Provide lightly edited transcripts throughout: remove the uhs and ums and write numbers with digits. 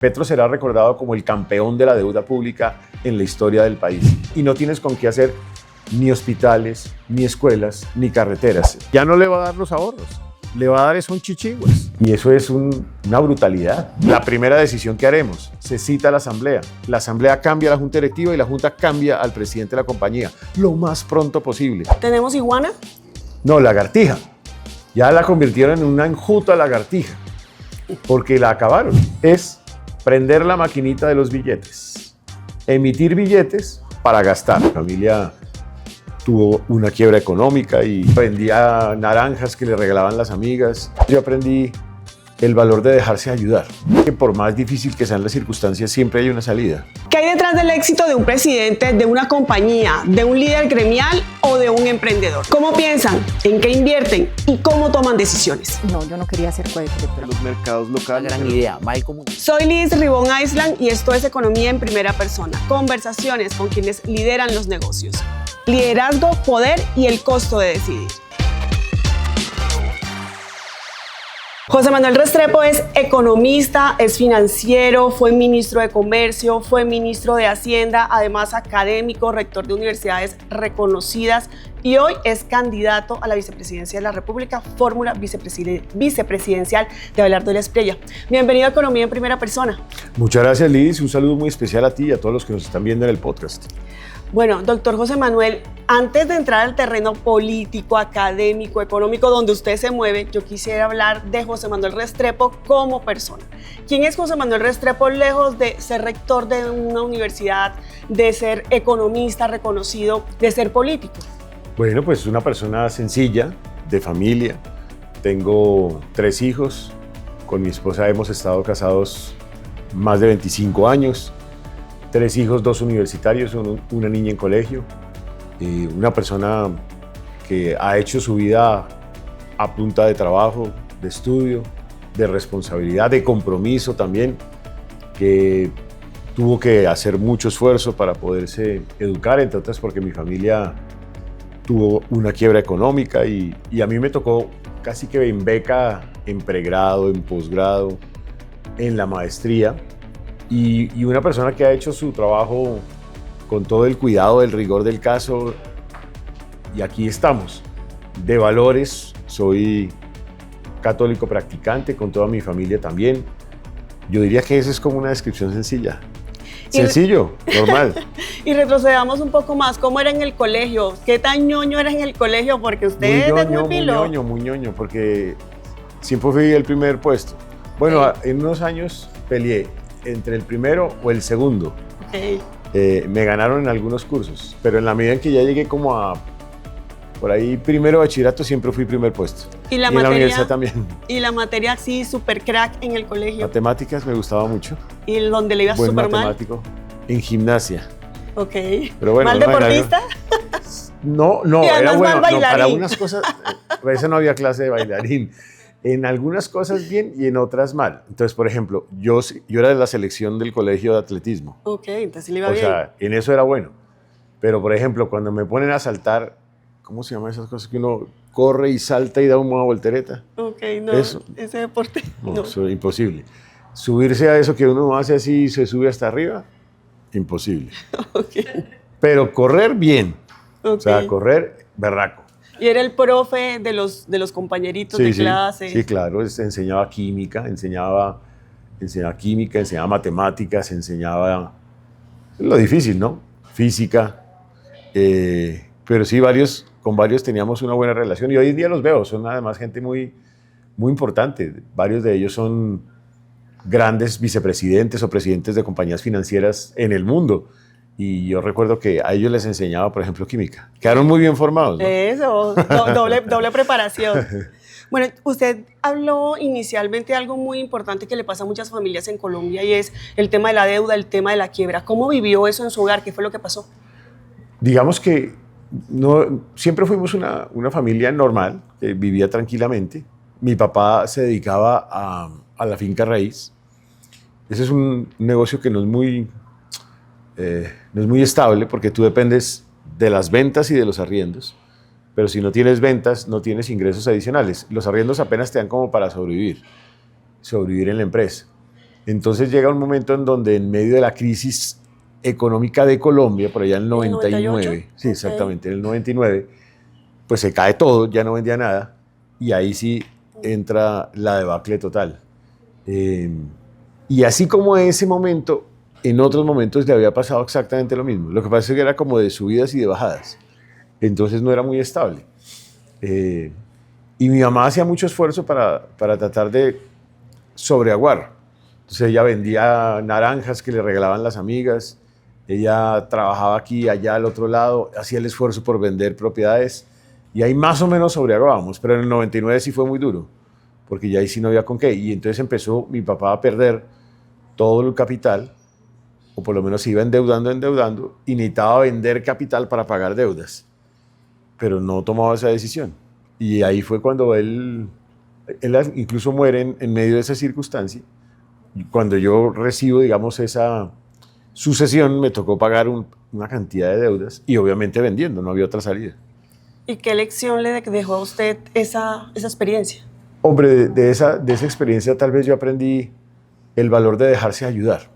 Petro será recordado como el campeón de la deuda pública en la historia del país. Y no tienes con qué hacer ni hospitales, ni escuelas, ni carreteras. Ya no le va a dar los ahorros, le va a dar eso un chichiguas. Y eso es una brutalidad. La primera decisión que haremos, se cita a la asamblea cambia a la junta directiva y la junta cambia al presidente de la compañía, lo más pronto posible. ¿Tenemos iguana? No, lagartija. Ya la convirtieron en una enjuta lagartija, porque la acabaron. Es prender la maquinita de los billetes, emitir billetes para gastar. Mi familia tuvo una quiebra económica y vendía naranjas que le regalaban las amigas. Yo aprendí el valor de dejarse ayudar, que por más difícil que sean las circunstancias, siempre hay una salida. ¿Qué hay detrás del éxito de un presidente, de una compañía, de un líder gremial o de un emprendedor? ¿Cómo piensan? ¿En qué invierten? ¿Y cómo toman decisiones? No, yo no quería ser juez. Los mercados locales. Gran idea, mal común. Soy Liz Ribón Island y esto es Economía en Primera Persona. Conversaciones con quienes lideran los negocios. Liderazgo, poder y el costo de decidir. José Manuel Restrepo es economista, es financiero, fue ministro de Comercio, fue ministro de Hacienda, además académico, rector de universidades reconocidas y hoy es candidato a la vicepresidencia de la República, fórmula vicepresidencial de Abelardo Elias Priella. Bienvenido a Economía en Primera Persona. Muchas gracias, Liz. Un saludo muy especial a ti y a todos los que nos están viendo en el podcast. Bueno, doctor José Manuel, antes de entrar al terreno político, académico, económico, donde usted se mueve, yo quisiera hablar de José Manuel Restrepo como persona. ¿Quién es José Manuel Restrepo lejos de ser rector de una universidad, de ser economista reconocido, de ser político? Bueno, pues es una persona sencilla, de familia. Tengo 3 hijos. Con mi esposa hemos estado casados más de 25 años. 3 hijos, 2 universitarios, una niña en colegio. Una persona que ha hecho su vida a punta de trabajo, de estudio, de responsabilidad, de compromiso también, que tuvo que hacer mucho esfuerzo para poderse educar, entre otras porque mi familia tuvo una quiebra económica y a mí me tocó casi que en beca, en pregrado, en posgrado, en la maestría. Y una persona que ha hecho su trabajo con todo el cuidado, el rigor del caso, y aquí estamos. De valores, soy católico practicante, con toda mi familia también. Yo diría que esa es como una descripción sencilla. Sencillo, normal. Y retrocedamos un poco más, ¿cómo era en el colegio? ¿Qué tan ñoño eras en el colegio? Porque usted es muy pilo. Muy ñoño, porque siempre fui el primer puesto. Bueno, en unos años peleé entre el primero o el segundo. Okay. Me ganaron en algunos cursos, pero en la medida en que ya llegué como a por ahí primero bachillerato siempre fui primer puesto. Y la universidad también. Y la materia sí, súper crack en el colegio. Matemáticas me gustaba mucho. ¿Y donde le iba súper mal? Matemático. En gimnasia. Ok. Pero bueno, ¿Mal deportista? No, era bueno. No, para algunas cosas, a veces no había clase de bailarín. En algunas cosas bien y en otras mal. Entonces, por ejemplo, yo era de la selección del colegio de atletismo. Ok, entonces sí le iba bien. O sea, en eso era bueno. Pero, por ejemplo, cuando me ponen a saltar, ¿cómo se llaman esas cosas que uno corre y salta y da una voltereta? Ok, no, eso, ese deporte no. Eso es imposible. Subirse a eso que uno hace así y se sube hasta arriba, imposible. Okay. Pero correr bien. Okay. O sea, correr berraco. Y era el profe de los compañeritos de clase. Sí, claro, enseñaba química, enseñaba matemáticas, enseñaba lo difícil, ¿no? Física, pero sí, con varios teníamos una buena relación y hoy en día los veo, son además gente muy, muy importante. Varios de ellos son grandes vicepresidentes o presidentes de compañías financieras en el mundo. Y yo recuerdo que a ellos les enseñaba, por ejemplo, química. Quedaron muy bien formados, ¿no? Eso, doble preparación. Bueno, usted habló inicialmente de algo muy importante que le pasa a muchas familias en Colombia y es el tema de la deuda, el tema de la quiebra. ¿Cómo vivió eso en su hogar? ¿Qué fue lo que pasó? Digamos que siempre fuimos una familia normal, que vivía tranquilamente. Mi papá se dedicaba a la finca raíz. Ese es un negocio que no es muy estable porque tú dependes de las ventas y de los arriendos, pero si no tienes ventas, no tienes ingresos adicionales. Los arriendos apenas te dan como para sobrevivir en la empresa. Entonces llega un momento en donde en medio de la crisis económica de Colombia, por allá en el 99, 98. sí, exactamente, en el 99, pues se cae todo, ya no vendía nada, y ahí sí entra la debacle total. Eh, y así como en ese momento, en otros momentos le había pasado exactamente lo mismo. Lo que pasa es que era como de subidas y de bajadas, entonces no era muy estable. Eh, y mi mamá hacía mucho esfuerzo para tratar de sobreaguar. Entonces ella vendía naranjas que le regalaban las amigas, ella trabajaba aquí, allá, al otro lado, hacía el esfuerzo por vender propiedades y ahí más o menos sobreaguábamos, pero en el 99 sí fue muy duro, porque ya ahí sí no había con qué. Y entonces empezó mi papá a perder todo el capital, o por lo menos se iba endeudando, endeudando, y necesitaba vender capital para pagar deudas, pero no tomaba esa decisión. Y ahí fue cuando él incluso muere en medio de esa circunstancia. Y cuando yo recibo, digamos, esa sucesión, me tocó pagar una cantidad de deudas y obviamente vendiendo, no había otra salida. ¿Y qué lección le dejó a usted esa experiencia? Hombre, de esa experiencia tal vez yo aprendí el valor de dejarse ayudar,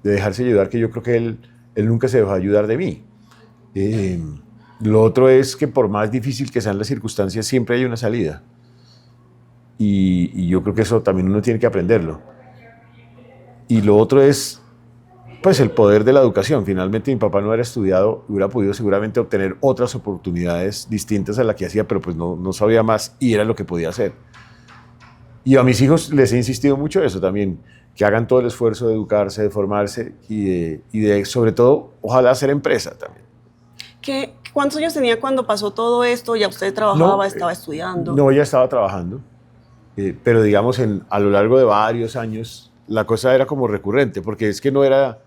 que yo creo que él nunca se dejó ayudar de mí. Lo otro es que por más difícil que sean las circunstancias, siempre hay una salida. Y yo creo que eso también uno tiene que aprenderlo. Y lo otro es, pues, el poder de la educación. Finalmente mi papá no hubiera estudiado, hubiera podido seguramente obtener otras oportunidades distintas a la que hacía, pero pues no sabía más y era lo que podía hacer. Y a mis hijos les he insistido mucho eso también, que hagan todo el esfuerzo de educarse, de formarse y de sobre todo, ojalá hacer empresa también. ¿Cuántos años tenía cuando pasó todo esto? ¿Ya usted trabajaba, estaba estudiando? No, ya estaba trabajando, pero digamos a lo largo de varios años la cosa era como recurrente, porque es que no era,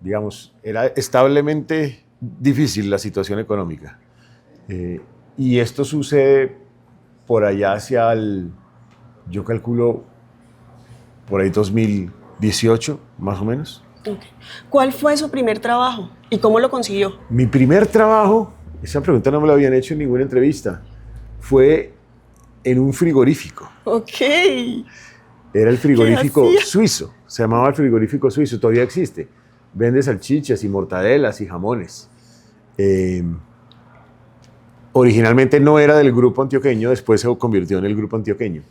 digamos, era establemente difícil la situación económica. Y esto sucede por allá hacia yo calculo, por ahí 2018, más o menos. Okay. ¿Cuál fue su primer trabajo y cómo lo consiguió? Mi primer trabajo, esa pregunta no me la habían hecho en ninguna entrevista, fue en un frigorífico. Ok. Era el frigorífico suizo, se llamaba el frigorífico suizo, todavía existe. Vende salchichas y mortadelas y jamones. Originalmente no era del grupo antioqueño, después se convirtió en el grupo antioqueño.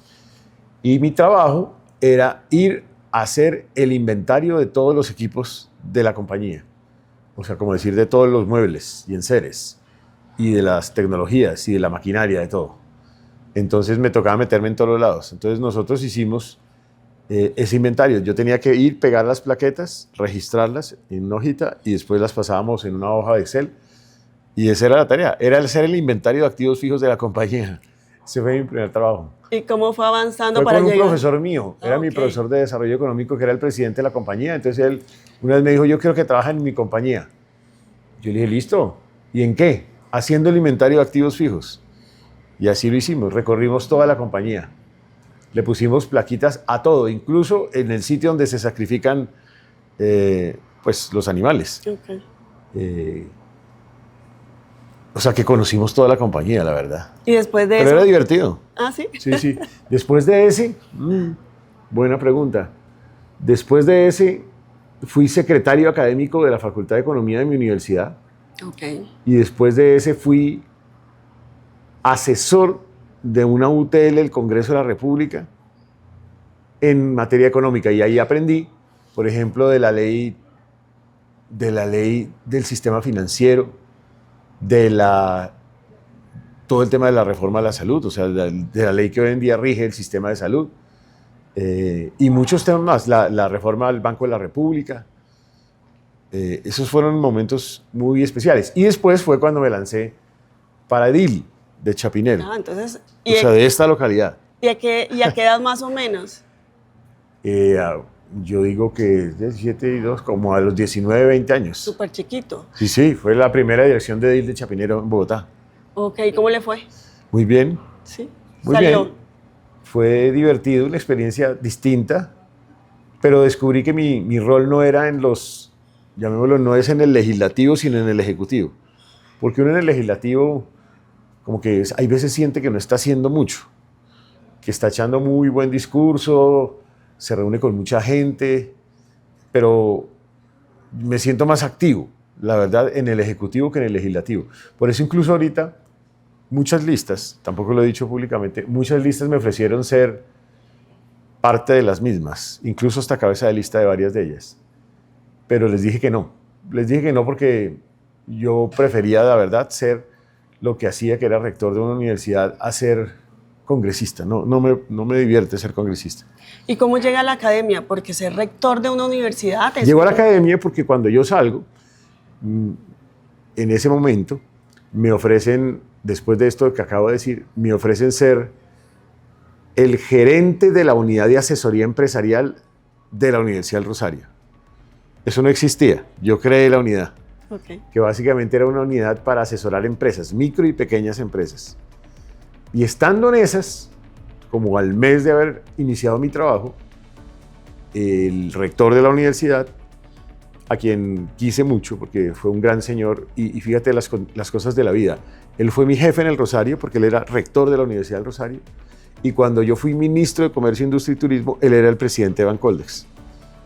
Y mi trabajo era ir a hacer el inventario de todos los equipos de la compañía. O sea, como decir, de todos los muebles y enseres, y de las tecnologías y de la maquinaria, de todo. Entonces me tocaba meterme en todos los lados. Entonces nosotros hicimos ese inventario. Yo tenía que ir, pegar las plaquetas, registrarlas en una hojita y después las pasábamos en una hoja de Excel. Y esa era la tarea, era hacer el inventario de activos fijos de la compañía. Ese fue mi primer trabajo. ¿Y cómo fue avanzando fue para con llegar? Un profesor mío, era mi profesor de desarrollo económico, que era el presidente de la compañía. Entonces él una vez me dijo, yo quiero que trabaje en mi compañía. Yo le dije, listo. ¿Y en qué? Haciendo el inventario de activos fijos. Y así lo hicimos, recorrimos toda la compañía. Le pusimos plaquitas a todo, incluso en el sitio donde se sacrifican pues, los animales. Okay. O sea que conocimos toda la compañía, la verdad. ¿Y después de Pero eso? era divertido. ¿Ah, sí? Sí. Después de ese, buena pregunta. Después de ese, fui secretario académico de la Facultad de Economía de mi universidad. Okay. Y después de ese fui asesor de una UTL, el Congreso de la República, en materia económica. Y ahí aprendí, por ejemplo, de la ley del sistema financiero, todo el tema de la reforma a la salud, o sea, de la ley que hoy en día rige el sistema de salud, y muchos temas más, la reforma al Banco de la República. Esos fueron momentos muy especiales. Y después fue cuando me lancé para Edil de Chapinero, entonces, o sea, de esta localidad. ¿Y a qué edad más o menos? Yo digo que 17 y 2, como a los 19, 20 años. Súper chiquito. Sí, fue la primera dirección de Edil de Chapinero en Bogotá. Ok, ¿cómo le fue? Muy bien. Sí. Muy bien. Fue divertido, una experiencia distinta, pero descubrí que mi rol no era llamémoslo, no es en el legislativo, sino en el ejecutivo. Porque uno en el legislativo, como que hay veces siente que no está haciendo mucho, que está echando muy buen discurso, se reúne con mucha gente, pero me siento más activo, la verdad, en el Ejecutivo que en el Legislativo. Por eso incluso ahorita muchas listas, tampoco lo he dicho públicamente, muchas listas me ofrecieron ser parte de las mismas, incluso hasta cabeza de lista de varias de ellas. Pero les dije que no. Les dije que no porque yo prefería, la verdad, ser lo que hacía, que era rector de una universidad, a ser congresista. No me divierte ser congresista. ¿Y cómo llega a la academia? Porque ser rector de una universidad es... Llego a la academia porque cuando yo salgo, en ese momento, me ofrecen, después de esto que acabo de decir, me ofrecen ser el gerente de la unidad de asesoría empresarial de la Universidad del Rosario. Eso no existía. Yo creé la unidad, que básicamente era una unidad para asesorar empresas, micro y pequeñas empresas. Y estando en esas, como al mes de haber iniciado mi trabajo, el rector de la universidad, a quien quise mucho porque fue un gran señor, y fíjate las cosas de la vida, él fue mi jefe en el Rosario porque él era rector de la Universidad del Rosario, y cuando yo fui ministro de Comercio, Industria y Turismo, él era el presidente de Bancoldex.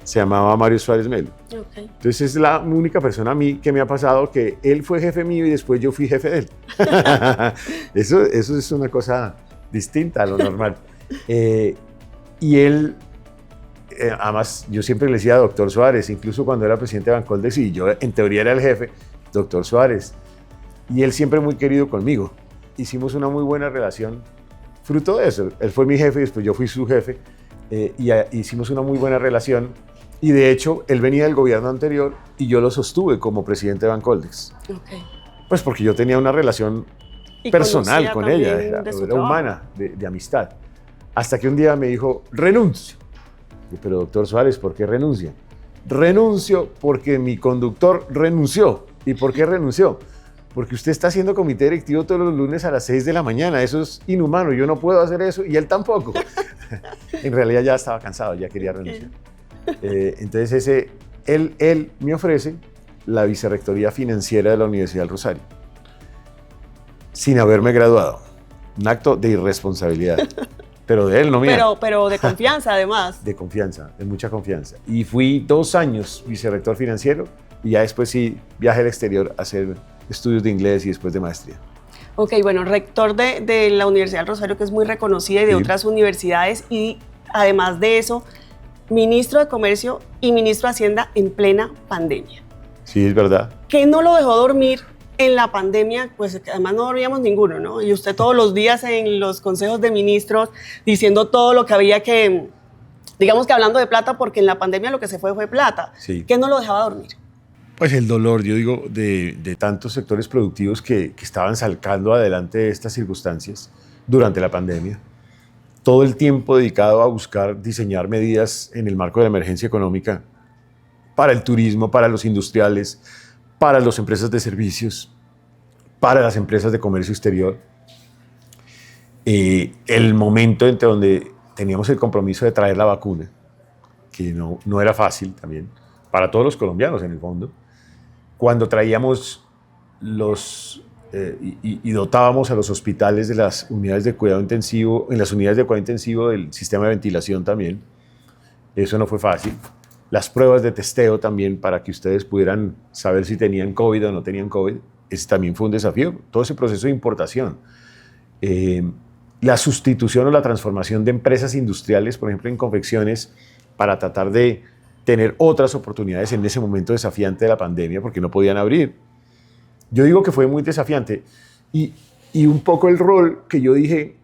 Se llamaba Mario Suárez Melo. Entonces es la única persona a mí que me ha pasado que él fue jefe mío y después yo fui jefe de él. Eso es una cosa distinta a lo normal. Y él, además, yo siempre le decía doctor Suárez, incluso cuando era presidente de Bancoldex, y yo en teoría era el jefe, doctor Suárez. Y él siempre muy querido conmigo. Hicimos una muy buena relación, fruto de eso. Él fue mi jefe y después yo fui su jefe. Y hicimos una muy buena relación. Y de hecho, él venía del gobierno anterior y yo lo sostuve como presidente de Bancoldex. Pues porque yo tenía una relación personal con ella, era humana, de amistad. Hasta que un día me dijo, renuncio. Y, pero doctor Suárez, ¿por qué renuncia? Renuncio porque mi conductor renunció. ¿Y por qué renunció? Porque usted está haciendo comité directivo todos los lunes a las 6 de la mañana. Eso es inhumano. Yo no puedo hacer eso y él tampoco. En realidad ya estaba cansado, ya quería renunciar. Entonces él me ofrece la vicerrectoría financiera de la Universidad del Rosario, sin haberme graduado. Un acto de irresponsabilidad. Pero de él, no mía. Pero de confianza, además. De confianza, de mucha confianza. Y fui 2 años vicerrector financiero y ya después sí viajé al exterior a hacer estudios de inglés y después de maestría. Ok, bueno, rector de la Universidad del Rosario, que es muy reconocida, y de otras universidades, y además de eso, ministro de Comercio y ministro de Hacienda en plena pandemia. Sí, es verdad. ¿Qué no lo dejó dormir en la pandemia? Pues además no dormíamos ninguno, ¿no? Y usted todos los días en los consejos de ministros diciendo todo lo que había que, digamos que hablando de plata, porque en la pandemia lo que se fue plata. Sí. ¿Qué no lo dejaba dormir? Pues el dolor, yo digo, de tantos sectores productivos que estaban sacando adelante estas circunstancias durante la pandemia. Todo el tiempo dedicado a buscar diseñar medidas en el marco de la emergencia económica para el turismo, para los industriales, para las empresas de servicios, para las empresas de comercio exterior. El momento entre donde teníamos el compromiso de traer la vacuna, que no era fácil también, para todos los colombianos en el fondo, cuando traíamos y dotábamos a los hospitales de las unidades de cuidado intensivo, en las unidades de cuidado intensivo del sistema de ventilación también. Eso no fue fácil. Las pruebas de testeo también para que ustedes pudieran saber si tenían COVID o no tenían COVID, ese también fue un desafío. Todo ese proceso de importación. La sustitución o la transformación de empresas industriales, por ejemplo en confecciones, para tratar de tener otras oportunidades en ese momento desafiante de la pandemia, porque no podían abrir. Yo digo que fue muy desafiante y un poco el rol que yo dije,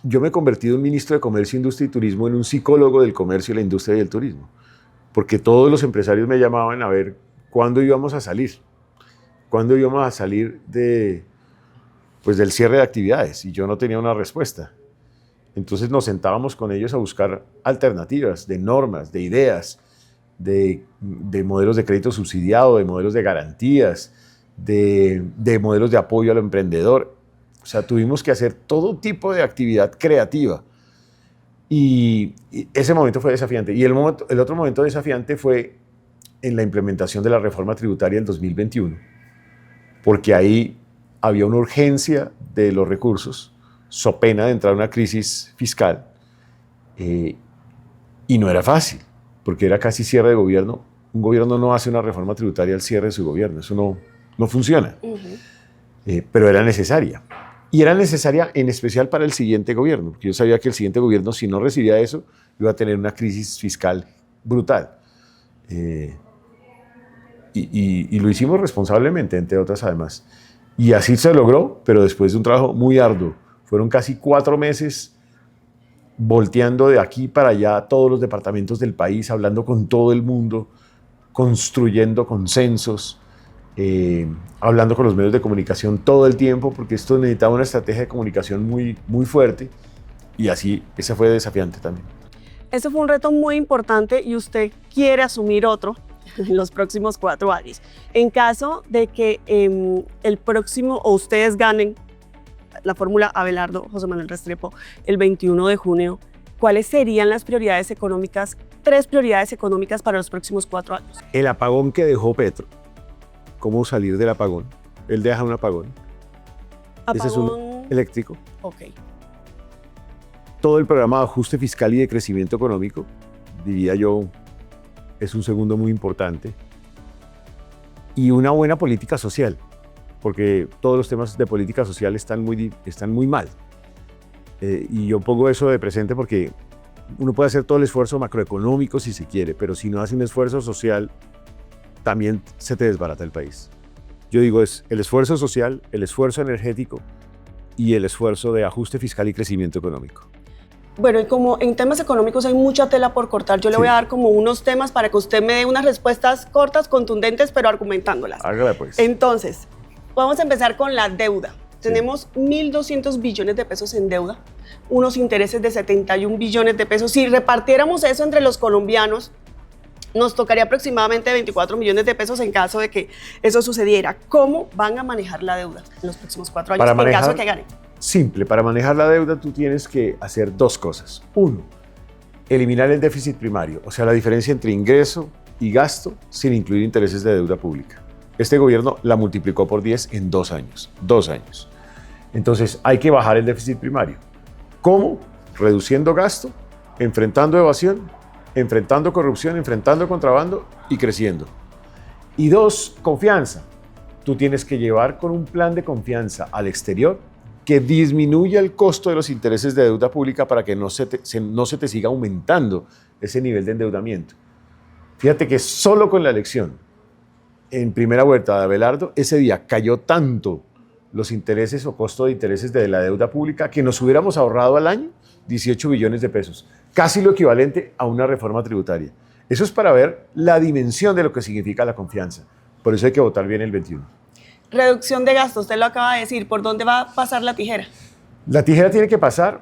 yo me he convertido en ministro de Comercio, Industria y Turismo, en un psicólogo del comercio, la industria y el turismo, porque todos los empresarios me llamaban a ver cuándo íbamos a salir del cierre de actividades, y yo no tenía una respuesta. Entonces nos sentábamos con ellos a buscar alternativas de normas, de ideas, de modelos de crédito subsidiado, de modelos de garantías, de modelos de apoyo al emprendedor. O sea, tuvimos que hacer todo tipo de actividad creativa. Y ese momento fue desafiante. Y el otro momento desafiante fue en la implementación de la reforma tributaria en 2021, porque ahí había una urgencia de los recursos, so pena de entrar a una crisis fiscal. Y no era fácil, porque era casi cierre de gobierno. Un gobierno no hace una reforma tributaria al cierre de su gobierno, eso no funciona. Pero era necesaria. Y era necesaria en especial para el siguiente gobierno, porque yo sabía que el siguiente gobierno, si no recibía eso, iba a tener una crisis fiscal brutal. Y lo hicimos responsablemente, entre otras además. Y así se logró, pero después de un trabajo muy arduo. Fueron casi 4 meses volteando de aquí para allá todos los departamentos del país, hablando con todo el mundo, construyendo consensos, hablando con los medios de comunicación todo el tiempo, porque esto necesitaba una estrategia de comunicación muy, muy fuerte, y así, ese fue desafiante también. Eso fue un reto muy importante y usted quiere asumir otro en los próximos 4 años. En caso de que el próximo, o ustedes ganen la fórmula Abelardo José Manuel Restrepo el 21 de junio, ¿cuáles serían las prioridades económicas, 3 prioridades económicas para los próximos 4 años? El apagón que dejó Petro. ¿Cómo salir del apagón? Él deja un apagón. ¿Apagón? Ese es un eléctrico. Ok. Todo el programa de ajuste fiscal y de crecimiento económico, diría yo, es un segundo muy importante. Y una buena política social, porque todos los temas de política social están muy mal. Y yo pongo eso de presente porque uno puede hacer todo el esfuerzo macroeconómico si se quiere, pero si no hace un esfuerzo social, también se te desbarata el país. Yo digo, es el esfuerzo social, el esfuerzo energético y el esfuerzo de ajuste fiscal y crecimiento económico. Bueno, y como en temas económicos hay mucha tela por cortar, yo le voy a dar como unos temas para que usted me dé unas respuestas cortas, contundentes, pero argumentándolas. Hágala pues. Entonces, vamos a empezar con la deuda. Tenemos 1.200 billones de pesos en deuda, unos intereses de 71 billones de pesos. Si repartiéramos eso entre los colombianos, nos tocaría aproximadamente 24 millones de pesos en caso de que eso sucediera. ¿Cómo van a manejar la deuda en los próximos 4 años en caso de que ganen? Simple, para manejar la deuda tú tienes que hacer 2 cosas. 1, eliminar el déficit primario, o sea, la diferencia entre ingreso y gasto sin incluir intereses de deuda pública. Este gobierno la multiplicó por 10 en 2 años. 2 años. Entonces hay que bajar el déficit primario. ¿Cómo? Reduciendo gasto, enfrentando evasión, enfrentando corrupción, enfrentando contrabando y creciendo. Y 2, confianza. Tú tienes que llevar con un plan de confianza al exterior que disminuya el costo de los intereses de deuda pública para que no se te siga aumentando ese nivel de endeudamiento. Fíjate que solo con la elección en primera vuelta de Abelardo, ese día cayó tanto los intereses o costo de intereses de la deuda pública que nos hubiéramos ahorrado al año 18 billones de pesos, casi lo equivalente a una reforma tributaria. Eso es para ver la dimensión de lo que significa la confianza. Por eso hay que votar bien el 21. Reducción de gastos, usted lo acaba de decir. ¿Por dónde va a pasar la tijera? La tijera tiene que pasar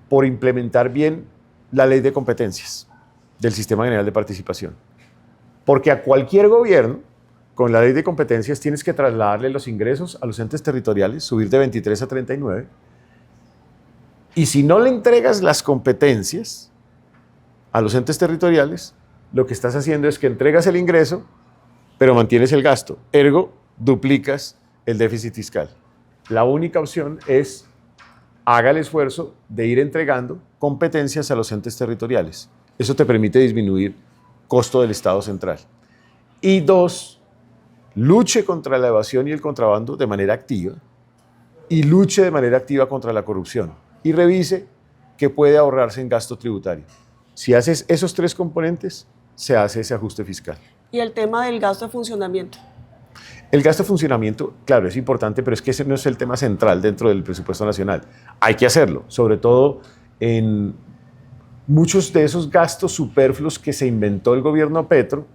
por implementar bien la ley de competencias del Sistema General de Participación. Porque a cualquier gobierno, con la ley de competencias, tienes que trasladarle los ingresos a los entes territoriales, subir de 23 a 39. Y si no le entregas las competencias a los entes territoriales, lo que estás haciendo es que entregas el ingreso, pero mantienes el gasto. Ergo, duplicas el déficit fiscal. La única opción es haga el esfuerzo de ir entregando competencias a los entes territoriales. Eso te permite disminuir costo del Estado central. Y 2, luche contra la evasión y el contrabando de manera activa y luche de manera activa contra la corrupción y revise qué puede ahorrarse en gasto tributario. Si haces esos 3 componentes, se hace ese ajuste fiscal. Y el tema del gasto de funcionamiento. El gasto de funcionamiento, claro, es importante, pero es que ese no es el tema central dentro del presupuesto nacional. Hay que hacerlo, sobre todo en muchos de esos gastos superfluos que se inventó el gobierno Petro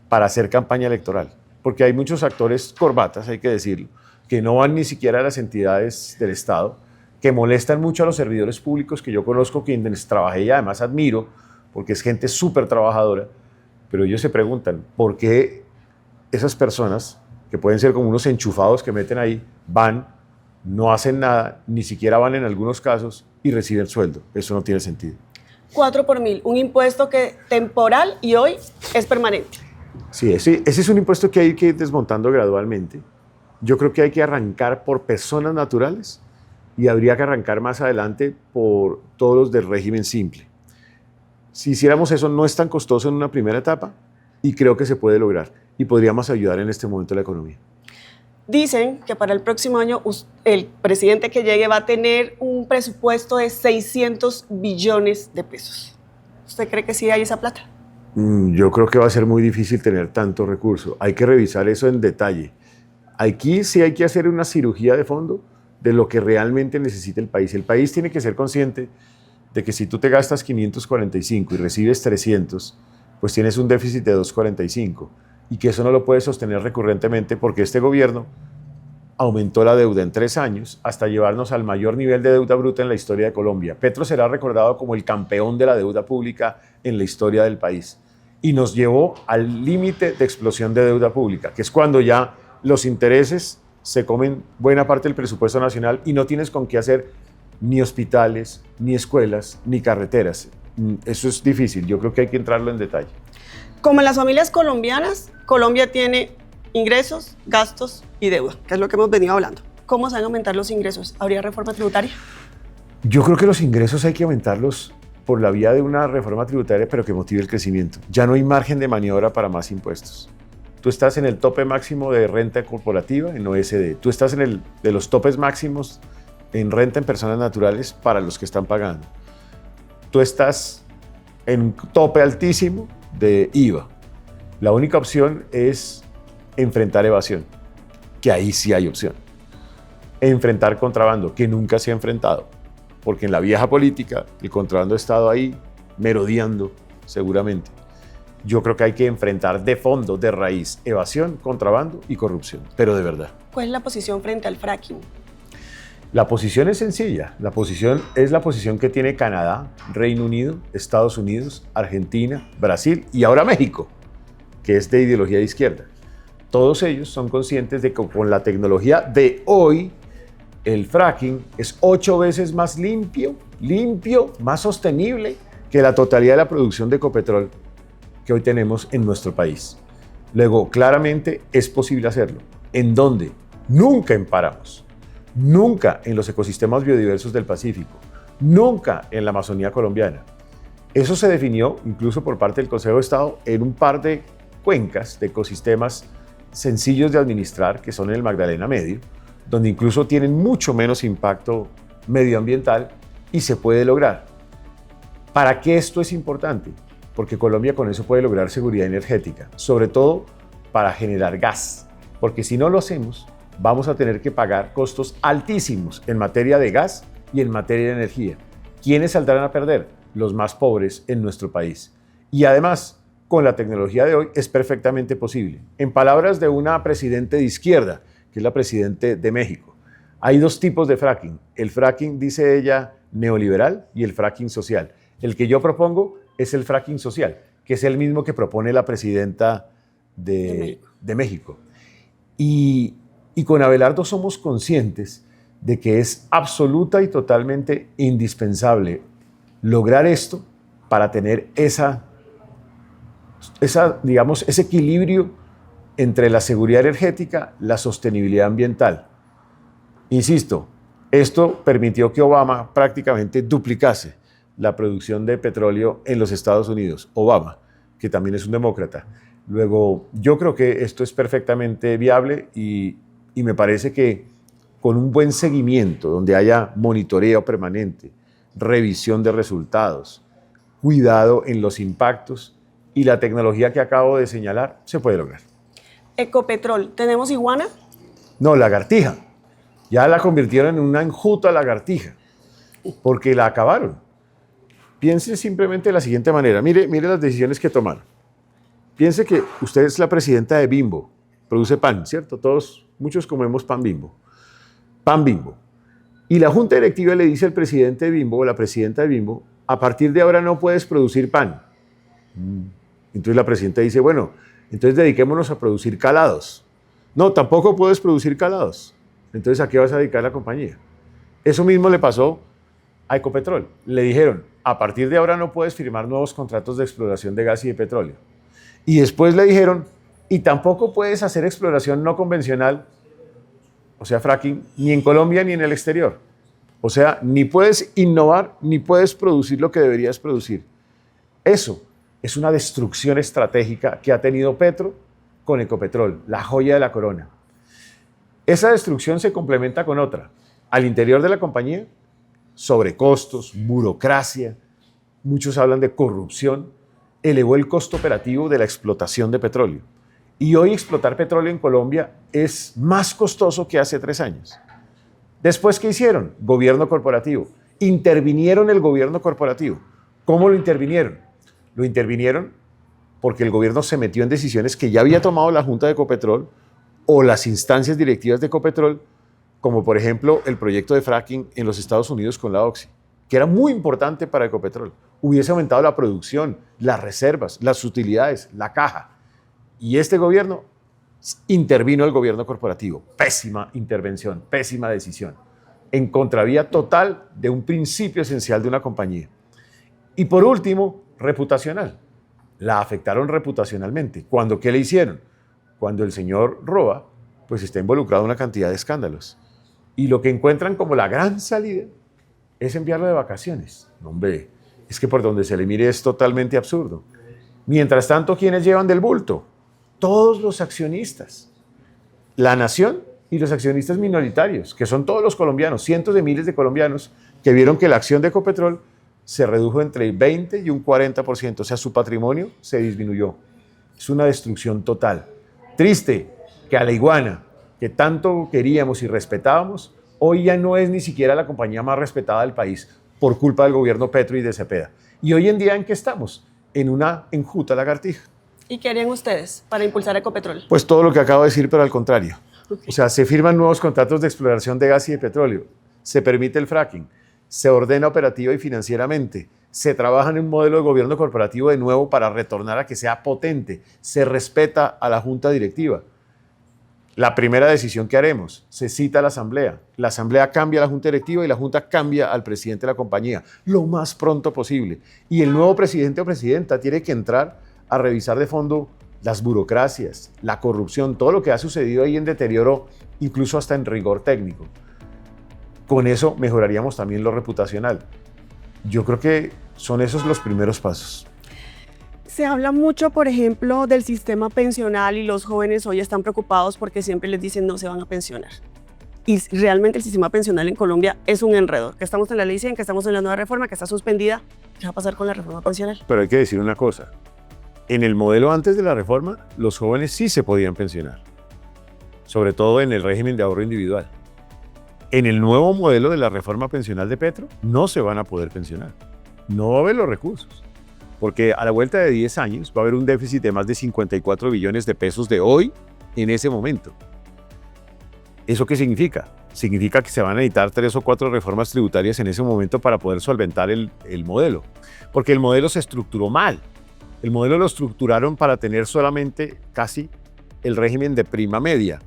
para hacer campaña electoral. Porque hay muchos actores corbatas, hay que decirlo, que no van ni siquiera a las entidades del Estado, que molestan mucho a los servidores públicos que yo conozco, quienes trabajé y además admiro, porque es gente súper trabajadora, pero ellos se preguntan, ¿por qué esas personas, que pueden ser como unos enchufados que meten ahí, van, no hacen nada, ni siquiera van en algunos casos y reciben sueldo? Eso no tiene sentido. 4 por 1000, un impuesto que temporal y hoy es permanente. Sí, ese es un impuesto que hay que ir desmontando gradualmente. Yo creo que hay que arrancar por personas naturales y habría que arrancar más adelante por todos los del régimen simple. Si hiciéramos eso, no es tan costoso en una primera etapa y creo que se puede lograr y podríamos ayudar en este momento a la economía. Dicen que para el próximo año el presidente que llegue va a tener un presupuesto de 600 billones de pesos. ¿Usted cree que sí hay esa plata? Yo creo que va a ser muy difícil tener tanto recurso. Hay que revisar eso en detalle. Aquí sí hay que hacer una cirugía de fondo de lo que realmente necesita el país. El país tiene que ser consciente de que si tú te gastas 545 y recibes 300, pues tienes un déficit de 245 y que eso no lo puedes sostener recurrentemente porque este gobierno aumentó la deuda en 3 años hasta llevarnos al mayor nivel de deuda bruta en la historia de Colombia. Petro será recordado como el campeón de la deuda pública en la historia del país y nos llevó al límite de explosión de deuda pública, que es cuando ya los intereses se comen buena parte del presupuesto nacional y no tienes con qué hacer ni hospitales, ni escuelas, ni carreteras. Eso es difícil, yo creo que hay que entrarlo en detalle. Como en las familias colombianas, Colombia tiene ingresos, gastos y deuda, que es lo que hemos venido hablando. ¿Cómo se van a aumentar los ingresos? ¿Habría reforma tributaria? Yo creo que los ingresos hay que aumentarlos por la vía de una reforma tributaria, pero que motive el crecimiento. Ya no hay margen de maniobra para más impuestos. Tú estás en el tope máximo de renta corporativa en OSD. Tú estás en el de los topes máximos en renta en personas naturales para los que están pagando. Tú estás en un tope altísimo de IVA. La única opción es enfrentar evasión, que ahí sí hay opción. Enfrentar contrabando, que nunca se ha enfrentado, porque en la vieja política el contrabando ha estado ahí merodeando seguramente. Yo creo que hay que enfrentar de fondo, de raíz, evasión, contrabando y corrupción, pero de verdad. ¿Cuál es la posición frente al fracking? La posición es sencilla. La posición es la posición que tiene Canadá, Reino Unido, Estados Unidos, Argentina, Brasil y ahora México, que es de ideología de izquierda. Todos ellos son conscientes de que con la tecnología de hoy, el fracking es 8 veces más limpio, más sostenible que la totalidad de la producción de Ecopetrol que hoy tenemos en nuestro país. Luego, claramente es posible hacerlo. ¿En dónde? Nunca en páramos. Nunca en los ecosistemas biodiversos del Pacífico, nunca en la Amazonía colombiana. Eso se definió incluso por parte del Consejo de Estado en un par de cuencas de ecosistemas sencillos de administrar, que son en el Magdalena Medio, donde incluso tienen mucho menos impacto medioambiental y se puede lograr. ¿Para qué esto es importante? Porque Colombia con eso puede lograr seguridad energética, sobre todo para generar gas, porque si no lo hacemos, vamos a tener que pagar costos altísimos en materia de gas y en materia de energía. ¿Quiénes saldrán a perder? Los más pobres en nuestro país. Y además, con la tecnología de hoy es perfectamente posible. En palabras de una presidente de izquierda, que es la presidente de México, hay 2 tipos de fracking. El fracking, dice ella, neoliberal y el fracking social. El que yo propongo es el fracking social, que es el mismo que propone la presidenta de México. Y con Abelardo somos conscientes de que es absoluta y totalmente indispensable lograr esto para tener digamos, ese equilibrio entre la seguridad energética, la sostenibilidad ambiental. Insisto, esto permitió que Obama prácticamente duplicase la producción de petróleo en los Estados Unidos. Obama, que también es un demócrata. Luego, yo creo que esto es perfectamente viable y me parece que con un buen seguimiento, donde haya monitoreo permanente, revisión de resultados, cuidado en los impactos y la tecnología que acabo de señalar, se puede lograr. Ecopetrol, ¿tenemos iguana? No, lagartija. Ya la convirtieron en una enjuta lagartija, porque la acabaron. Piense simplemente de la siguiente manera. Mire las decisiones que tomaron. Piense que usted es la presidenta de Bimbo, produce pan, ¿cierto? Muchos comemos pan Bimbo. Pan Bimbo. Y la junta directiva le dice al presidente de Bimbo o la presidenta de Bimbo, a partir de ahora no puedes producir pan. Entonces la presidenta dice, bueno, entonces dediquémonos a producir calados. No, tampoco puedes producir calados. Entonces, ¿a qué vas a dedicar la compañía? Eso mismo le pasó a Ecopetrol. Le dijeron, a partir de ahora no puedes firmar nuevos contratos de exploración de gas y de petróleo. Y después le dijeron, y tampoco puedes hacer exploración no convencional, o sea, fracking, ni en Colombia ni en el exterior. O sea, ni puedes innovar, ni puedes producir lo que deberías producir. Eso es una destrucción estratégica que ha tenido Petro con Ecopetrol, la joya de la corona. Esa destrucción se complementa con otra. Al interior de la compañía, sobrecostos, burocracia, muchos hablan de corrupción, elevó el costo operativo de la explotación de petróleo. Y hoy explotar petróleo en Colombia es más costoso que hace 3 años. Después, ¿qué hicieron? Gobierno corporativo. Intervinieron el gobierno corporativo. ¿Cómo lo intervinieron? Lo intervinieron porque el gobierno se metió en decisiones que ya había tomado la Junta de Ecopetrol o las instancias directivas de Ecopetrol, como por ejemplo el proyecto de fracking en los Estados Unidos con la Oxy, que era muy importante para Ecopetrol. Hubiese aumentado la producción, las reservas, las utilidades, la caja. Y este gobierno intervino el gobierno corporativo. Pésima intervención, pésima decisión. En contravía total de un principio esencial de una compañía. Y por último, reputacional. La afectaron reputacionalmente. ¿Cuándo qué le hicieron? Cuando el señor Roa pues está involucrado en una cantidad de escándalos. Y lo que encuentran como la gran salida es enviarlo de vacaciones. No, hombre, es que por donde se le mire es totalmente absurdo. Mientras tanto, ¿quiénes llevan del bulto? Todos los accionistas. La nación y los accionistas minoritarios, que son todos los colombianos, cientos de miles de colombianos que vieron que la acción de Ecopetrol se redujo entre el 20 y un 40%, o sea, su patrimonio se disminuyó. Es una destrucción total. Triste que a la Iguana, que tanto queríamos y respetábamos, hoy ya no es ni siquiera la compañía más respetada del país por culpa del gobierno Petro y de Cepeda. ¿Y hoy en día en qué estamos? En una enjuta lagartija. ¿Y qué harían ustedes para impulsar Ecopetrol? Pues todo lo que acabo de decir, pero al contrario. O sea, se firman nuevos contratos de exploración de gas y de petróleo, se permite el fracking, se ordena operativa y financieramente, se trabaja en un modelo de gobierno corporativo de nuevo para retornar a que sea potente, se respeta a la junta directiva. La primera decisión que haremos, se cita a la asamblea cambia a la junta directiva y la junta cambia al presidente de la compañía, lo más pronto posible. Y el nuevo presidente o presidenta tiene que entrar a revisar de fondo las burocracias, la corrupción, todo lo que ha sucedido ahí en deterioro, incluso hasta en rigor técnico. Con eso mejoraríamos también lo reputacional. Yo creo que son esos los primeros pasos. Se habla mucho, por ejemplo, del sistema pensional y los jóvenes hoy están preocupados porque siempre les dicen no se van a pensionar. Y realmente el sistema pensional en Colombia es un enredo. Que estamos en la ley 100, que estamos en la nueva reforma, que está suspendida. ¿Qué va a pasar con la reforma pensional? Pero hay que decir una cosa. En el modelo antes de la reforma, los jóvenes sí se podían pensionar, sobre todo en el régimen de ahorro individual. En el nuevo modelo de la reforma pensional de Petro, no se van a poder pensionar. No va a haber los recursos, porque a la vuelta de 10 años va a haber un déficit de más de 54 billones de pesos de hoy en ese momento. ¿Eso qué significa? Significa que se van a necesitar 3 o 4 reformas tributarias en ese momento para poder solventar el modelo, porque el modelo se estructuró mal. El modelo lo estructuraron para tener solamente casi el régimen de prima media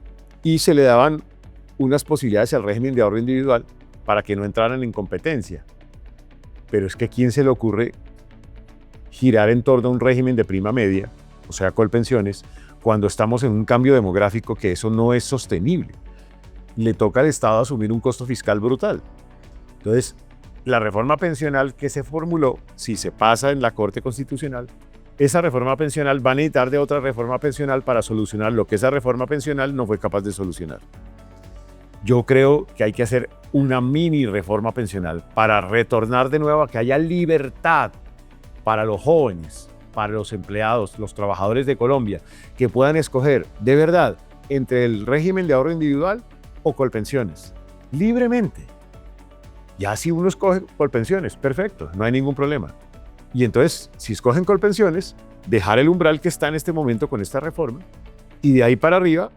y se le daban unas posibilidades al régimen de ahorro individual para que no entraran en competencia. Pero es que ¿a quién se le ocurre girar en torno a un régimen de prima media, o sea, Colpensiones, cuando estamos en un cambio demográfico que eso no es sostenible? Le toca al Estado asumir un costo fiscal brutal. Entonces, la reforma pensional que se formuló, si se pasa en la Corte Constitucional, esa reforma pensional va a necesitar de otra reforma pensional para solucionar lo que esa reforma pensional no fue capaz de solucionar. Yo creo que hay que hacer una mini reforma pensional para retornar de nuevo a que haya libertad para los jóvenes, para los empleados, los trabajadores de Colombia, que puedan escoger de verdad entre el régimen de ahorro individual o Colpensiones, libremente. Ya si uno escoge Colpensiones, perfecto, no hay ningún problema. Y entonces, si escogen Colpensiones, dejar el umbral que está en este momento con esta reforma y de ahí para arriba,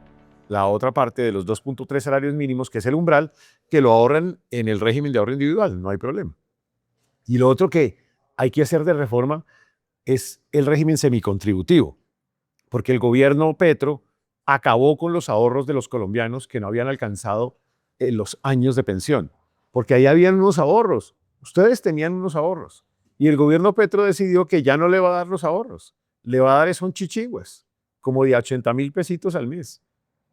la otra parte de los 2.3 salarios mínimos, que es el umbral, que lo ahorran en el régimen de ahorro individual, no hay problema. Y lo otro que hay que hacer de reforma es el régimen semicontributivo, porque el gobierno Petro acabó con los ahorros de los colombianos que no habían alcanzado los años de pensión, porque ahí habían unos ahorros, ustedes tenían unos ahorros, y el gobierno Petro decidió que ya no le va a dar los ahorros, le va a dar son chichiguas, como de 80.000 pesitos al mes.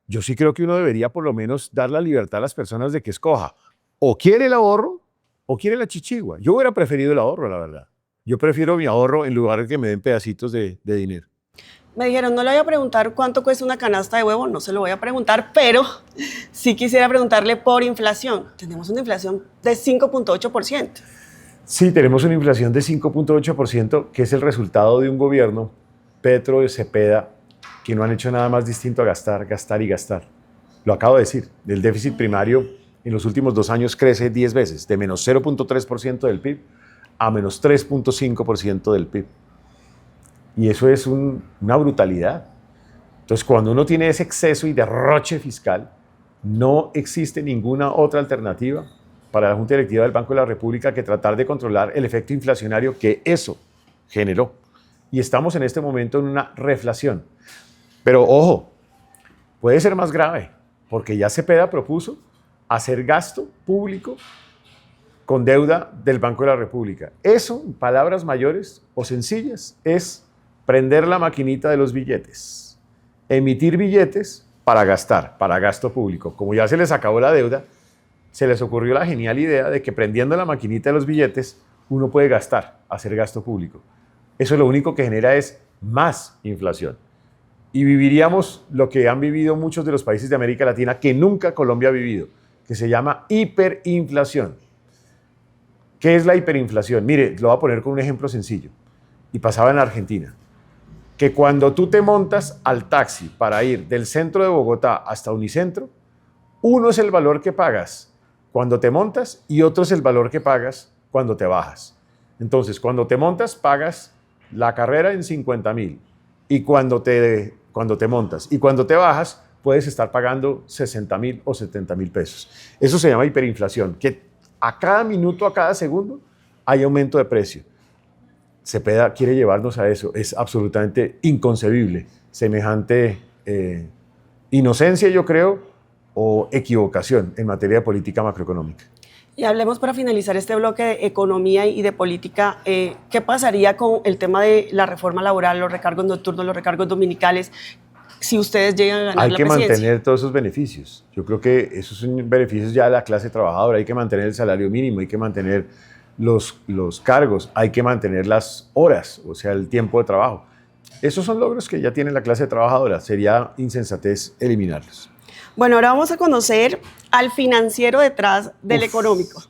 Yo sí creo que uno debería por lo menos dar la libertad a las personas de que escoja o quiere el ahorro o quiere la chichigua. Yo hubiera preferido el ahorro, la verdad. Yo prefiero mi ahorro en lugar de que me den pedacitos de dinero. Me dijeron, no le voy a preguntar cuánto cuesta una canasta de huevo, no se lo voy a preguntar, pero sí quisiera preguntarle por inflación. Tenemos una inflación de 5.8%. Sí, tenemos una inflación de 5.8%, que es el resultado de un gobierno, Petro y Cepeda, que no han hecho nada más distinto a gastar, gastar y gastar. Lo acabo de decir, el déficit primario en los últimos 2 años crece 10 veces, de menos 0.3% del PIB a menos 3.5% del PIB. Y eso es una brutalidad. Entonces, cuando uno tiene ese exceso y derroche fiscal, no existe ninguna otra alternativa para la Junta Directiva del Banco de la República que tratar de controlar el efecto inflacionario que eso generó. Y estamos en este momento en una reflación. Pero ojo, puede ser más grave, porque ya Cepeda propuso hacer gasto público con deuda del Banco de la República. Eso, en palabras mayores o sencillas, es prender la maquinita de los billetes, emitir billetes para gastar, para gasto público. Como ya se les acabó la deuda, se les ocurrió la genial idea de que prendiendo la maquinita de los billetes, uno puede gastar, hacer gasto público. Eso lo único que genera es más inflación. Y viviríamos lo que han vivido muchos de los países de América Latina, que nunca Colombia ha vivido, que se llama hiperinflación. ¿Qué es la hiperinflación? Mire, lo voy a poner con un ejemplo sencillo. Y pasaba en Argentina. Que cuando tú te montas al taxi para ir del centro de Bogotá hasta Unicentro, uno es el valor que pagas cuando te montas y otro es el valor que pagas cuando te bajas. Entonces, cuando te montas, pagas la carrera en 50.000 y cuando te montas y cuando te bajas, puedes estar pagando 60.000 o 70.000 pesos. Eso se llama hiperinflación, que a cada minuto, a cada segundo, hay aumento de precio. Cepeda quiere llevarnos a eso. Es absolutamente inconcebible semejante inocencia, yo creo, o equivocación en materia de política macroeconómica. Y hablemos para finalizar este bloque de economía y de política. ¿Qué pasaría con el tema de la reforma laboral, los recargos nocturnos, los recargos dominicales, si ustedes llegan a ganar la presidencia? Hay que mantener todos esos beneficios. Yo creo que esos son beneficios ya de la clase trabajadora. Hay que mantener el salario mínimo, hay que mantener los cargos, hay que mantener las horas, o sea, el tiempo de trabajo. Esos son logros que ya tiene la clase trabajadora. Sería insensatez eliminarlos. Bueno, ahora vamos a conocer al financiero detrás del económico.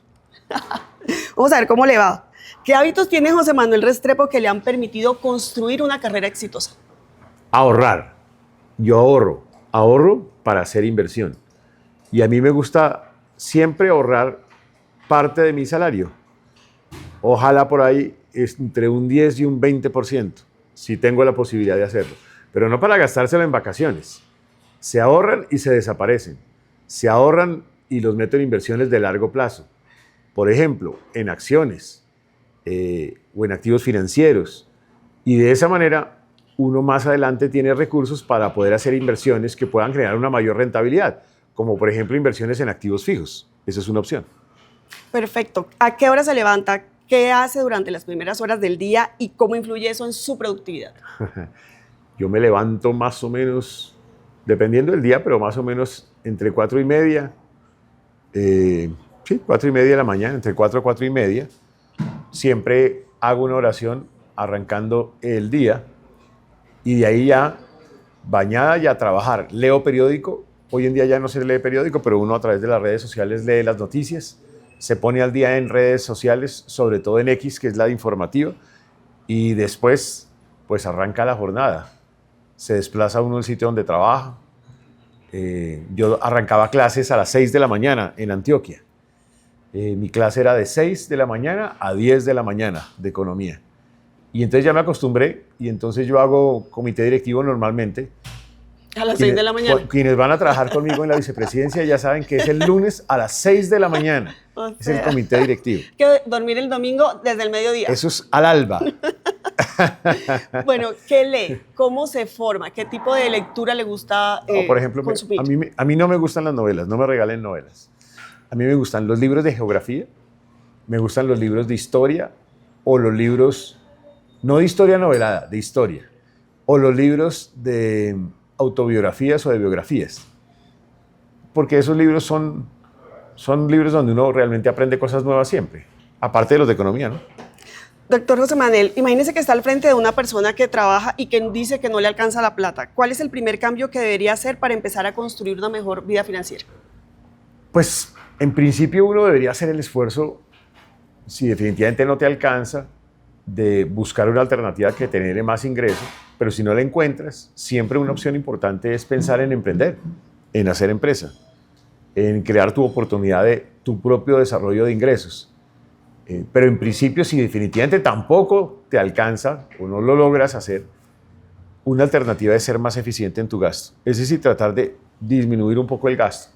Vamos a ver cómo le va. ¿Qué hábitos tiene José Manuel Restrepo que le han permitido construir una carrera exitosa? Ahorrar. Yo ahorro para hacer inversión. Y a mí me gusta siempre ahorrar parte de mi salario. Ojalá por ahí entre un 10 y un 20%, si tengo la posibilidad de hacerlo. Pero no para gastárselo en vacaciones. Se ahorran y se desaparecen. Se ahorran y los meto en inversiones de largo plazo. Por ejemplo, en acciones o en activos financieros. Y de esa manera, uno más adelante tiene recursos para poder hacer inversiones que puedan generar una mayor rentabilidad, como por ejemplo inversiones en activos fijos. Esa es una opción. Perfecto. ¿A qué hora se levanta? ¿Qué hace durante las primeras horas del día y cómo influye eso en su productividad? Yo me levanto más o menos, dependiendo del día, pero más o menos entre 4:30, 4:30 de la mañana, entre 4 y 4:30. Siempre hago una oración arrancando el día y de ahí ya, bañada y a trabajar. Leo periódico. Hoy en día ya no se lee periódico, pero uno a través de las redes sociales lee las noticias. Se pone al día en redes sociales, sobre todo en X, que es la informativa, y después pues arranca la jornada. Se desplaza uno al sitio donde trabaja. Yo arrancaba clases a las 6 de la mañana en Antioquia. Mi clase era de 6 de la mañana a 10 de la mañana de economía. Y entonces ya me acostumbré y entonces yo hago comité directivo normalmente. A las 6 de la mañana. Quienes van a trabajar conmigo en la vicepresidencia ya saben que es el lunes a las 6 de la mañana. Es el comité directivo. Que dormir el domingo desde el mediodía. Eso es al alba. Bueno, ¿qué lee? ¿Cómo se forma? ¿Qué tipo de lectura le gusta por ejemplo, consumir? a mí no me gustan las novelas, no me regalen novelas. A mí me gustan los libros de geografía, me gustan los libros de historia o los libros, no de historia novelada, de historia, o los libros de autobiografías o de biografías. Porque esos libros son libros donde uno realmente aprende cosas nuevas siempre, aparte de los de economía, ¿no? Doctor José Manuel, imagínese que está al frente de una persona que trabaja y que dice que no le alcanza la plata. ¿Cuál es el primer cambio que debería hacer para empezar a construir una mejor vida financiera? Pues en principio uno debería hacer el esfuerzo, si definitivamente no te alcanza, de buscar una alternativa que te genere más ingreso, pero si no la encuentras, siempre una opción importante es pensar en emprender, en hacer empresa, en crear tu oportunidad de tu propio desarrollo de ingresos. Pero en principio, si definitivamente tampoco te alcanza o no lo logras hacer, una alternativa es ser más eficiente en tu gasto. Es decir, tratar de disminuir un poco el gasto.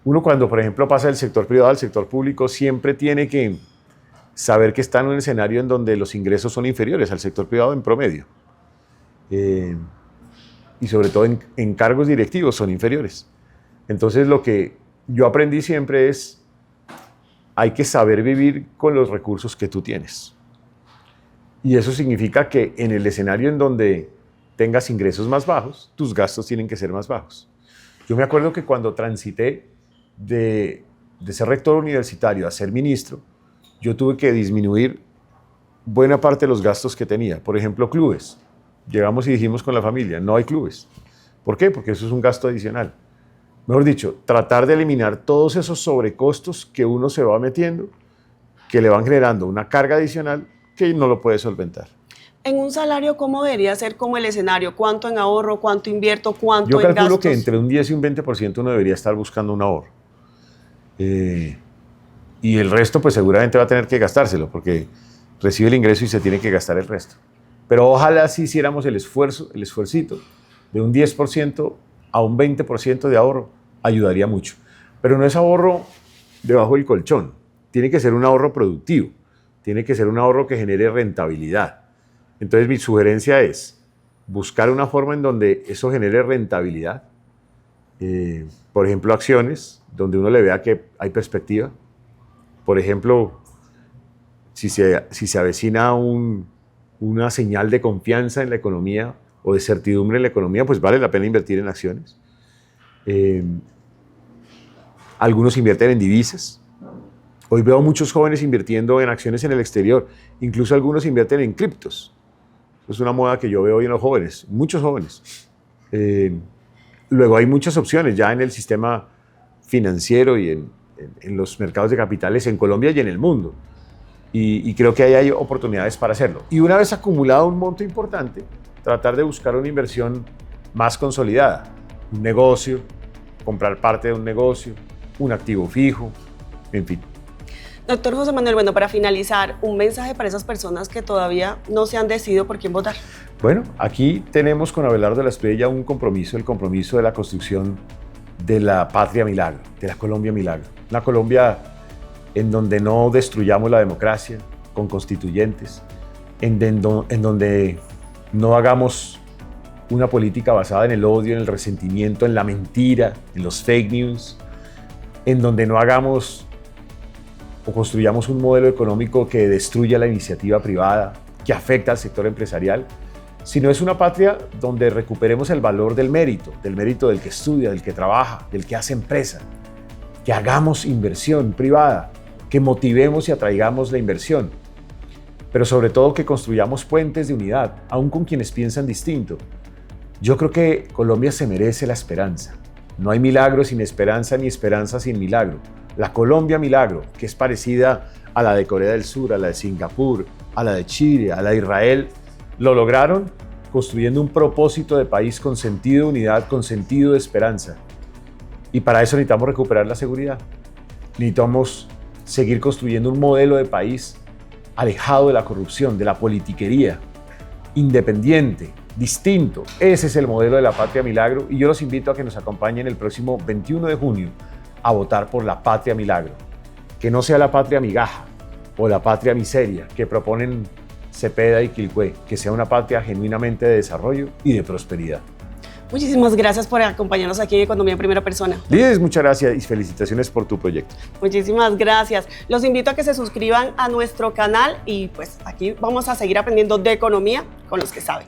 Uno cuando, por ejemplo, pasa del sector privado al sector público, siempre tiene que saber que está en un escenario en donde los ingresos son inferiores al sector privado en promedio. Y sobre todo en cargos directivos son inferiores. Entonces, lo que yo aprendí siempre es hay que saber vivir con los recursos que tú tienes. Y eso significa que en el escenario en donde tengas ingresos más bajos, tus gastos tienen que ser más bajos. Yo me acuerdo que cuando transité de ser rector universitario a ser ministro, yo tuve que disminuir buena parte de los gastos que tenía. Por ejemplo, clubes. Llegamos y dijimos con la familia, no hay clubes. ¿Por qué? Porque eso es un gasto adicional. Mejor dicho, tratar de eliminar todos esos sobrecostos que uno se va metiendo, que le van generando una carga adicional que no lo puede solventar. En un salario, ¿cómo debería ser como el escenario? ¿Cuánto en ahorro? ¿Cuánto invierto? ¿Cuánto en gastos? Yo calculo que entre un 10 y un 20% uno debería estar buscando un ahorro. Y el resto, pues seguramente va a tener que gastárselo, porque recibe el ingreso y se tiene que gastar el resto. Pero ojalá si hiciéramos el esfuercito de un 10% a un 20% de ahorro, ayudaría mucho. Pero no es ahorro debajo del colchón, tiene que ser un ahorro productivo, tiene que ser un ahorro que genere rentabilidad. Entonces mi sugerencia es buscar una forma en donde eso genere rentabilidad, por ejemplo acciones, donde uno le vea que hay perspectiva. Por ejemplo, si se avecina una señal de confianza en la economía o de certidumbre en la economía, pues vale la pena invertir en acciones. Algunos invierten en divisas. Hoy veo muchos jóvenes invirtiendo en acciones en el exterior. Incluso algunos invierten en criptos. Es una moda que yo veo hoy en los jóvenes, muchos jóvenes. Luego hay muchas opciones ya en el sistema financiero y en los mercados de capitales en Colombia y en el mundo. Y creo que ahí hay oportunidades para hacerlo. Y una vez acumulado un monto importante, tratar de buscar una inversión más consolidada. Un negocio, comprar parte de un negocio, un activo fijo, en fin. Doctor José Manuel, bueno, para finalizar, un mensaje para esas personas que todavía no se han decidido por quién votar. Bueno, aquí tenemos con Abelardo La Estrella un compromiso, el compromiso de la construcción de la patria milagro, de la Colombia milagro. Una Colombia en donde no destruyamos la democracia con constituyentes, en donde no hagamos una política basada en el odio, en el resentimiento, en la mentira, en los fake news, en donde no hagamos o construyamos un modelo económico que destruya la iniciativa privada, que afecta al sector empresarial, sino es una patria donde recuperemos el valor del mérito del que estudia, del que trabaja, del que hace empresa, que hagamos inversión privada, que motivemos y atraigamos la inversión, pero sobre todo que construyamos puentes de unidad, aún con quienes piensan distinto. Yo creo que Colombia se merece la esperanza. No hay milagro sin esperanza ni esperanza sin milagro. La Colombia milagro, que es parecida a la de Corea del Sur, a la de Singapur, a la de Chile, a la de Israel, lo lograron construyendo un propósito de país con sentido de unidad, con sentido de esperanza. Y para eso necesitamos recuperar la seguridad. Necesitamos seguir construyendo un modelo de país alejado de la corrupción, de la politiquería, independiente, distinto. Ese es el modelo de la Patria Milagro y yo los invito a que nos acompañen el próximo 21 de junio a votar por la Patria Milagro. Que no sea la patria migaja o la patria miseria que proponen Cepeda y Quilpué, que sea una patria genuinamente de desarrollo y de prosperidad. Muchísimas gracias por acompañarnos aquí en Economía en Primera Persona. Lides, muchas gracias y felicitaciones por tu proyecto. Muchísimas gracias. Los invito a que se suscriban a nuestro canal y pues aquí vamos a seguir aprendiendo de economía con los que saben.